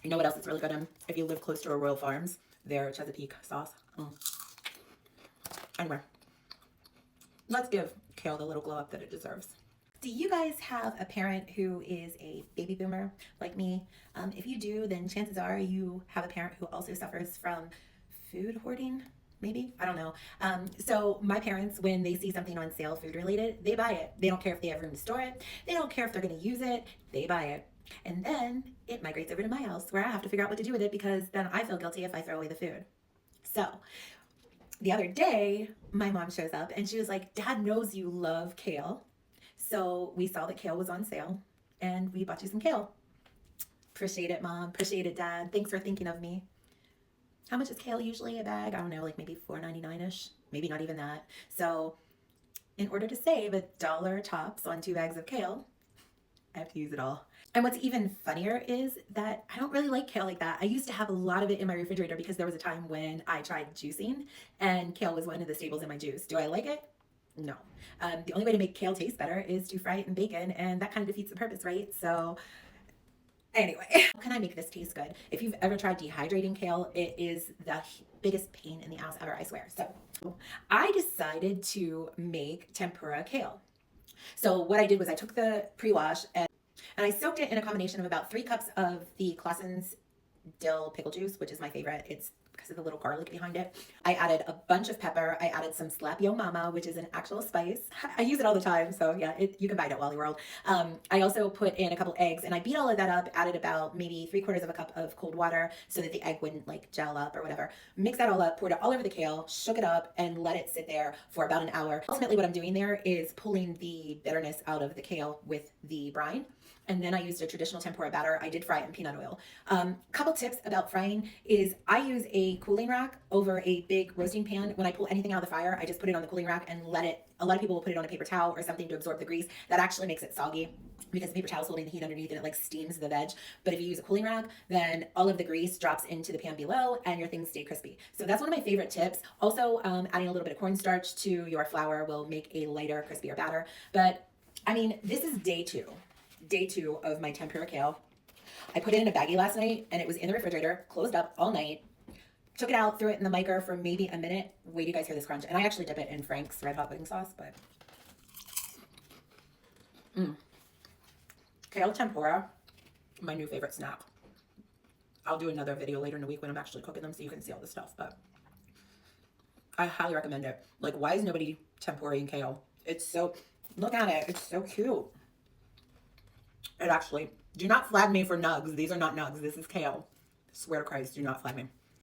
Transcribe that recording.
You know what else it's really good in? If you live close to a Royal Farms, their Chesapeake sauce. Anyway, let's give kale the little glow up that it deserves. Do you guys have a parent who is a baby boomer like me? If you do, then chances are you have a parent who also suffers from food hoarding, maybe? I don't know. So my parents, when they see something on sale food related, they buy it. They don't care if they have room to store it. They don't care if they're going to use it. They buy it. And then it migrates over to my house where I have to figure out what to do with it because then I feel guilty if I throw away the food. So the other day, my mom shows up and she was like, Dad knows you love kale. So we saw that kale was on sale and we bought you some kale. Appreciate it, Mom. Appreciate it, Dad. Thanks for thinking of me. How much is kale usually a bag? I don't know, like maybe $4.99-ish. Maybe not even that. So in order to save $1 tops on 2 bags of kale, I have to use it all. And what's even funnier is that I don't really like kale like that. I used to have a lot of it in my refrigerator because there was a time when I tried juicing and kale was one of the staples in my juice. Do I like it? No. The only way to make kale taste better is to fry it in bacon, and that kind of defeats the purpose, right? So anyway, how can I make this taste good? If you've ever tried dehydrating kale, it is the biggest pain in the ass ever, I swear. So I decided to make tempura kale. So what I did was I took the pre-wash and I soaked it in a combination of about 3 cups of the Clausen's dill pickle juice, which is my favorite. It's because of the little garlic behind it. I added a bunch of pepper. I added some slap yo mama, which is an actual spice. I use it all the time, so yeah, you can buy it at Wally World. I also put in a couple eggs, and I beat all of that up, added about maybe 3/4 of a cup of cold water so that the egg wouldn't like gel up or whatever. Mix that all up, poured it all over the kale, shook it up, and let it sit there for about an hour. Ultimately, what I'm doing there is pulling the bitterness out of the kale with the brine. And then I used a traditional tempura batter. I did fry it in peanut oil. Couple tips about frying is I use a cooling rack over a big roasting pan. When I pull anything out of the fire, I just put it on the cooling rack and let it, a lot of people will put it on a paper towel or something to absorb the grease. That actually makes it soggy because the paper towel is holding the heat underneath and it like steams the veg. But if you use a cooling rack, then all of the grease drops into the pan below and your things stay crispy. So that's one of my favorite tips. Also, adding a little bit of cornstarch to your flour will make a lighter, crispier batter. But I mean, this is day 2 of my tempura kale. I put it in a baggie last night and it was in the refrigerator, closed up all night. Took it out, threw it in the micro for maybe a minute. Wait, you guys hear this crunch? And I actually dip it in Frank's Red Hot pudding sauce, but kale tempura, my new favorite snack. I'll do another video later in the week when I'm actually cooking them so you can see all the stuff, but I highly recommend it. Like, why is nobody tempura-ing kale? It's so, look at it, it's so cute. It actually, do not flag me for nugs. These are not nugs. This is kale. I swear to Christ, do not flag me.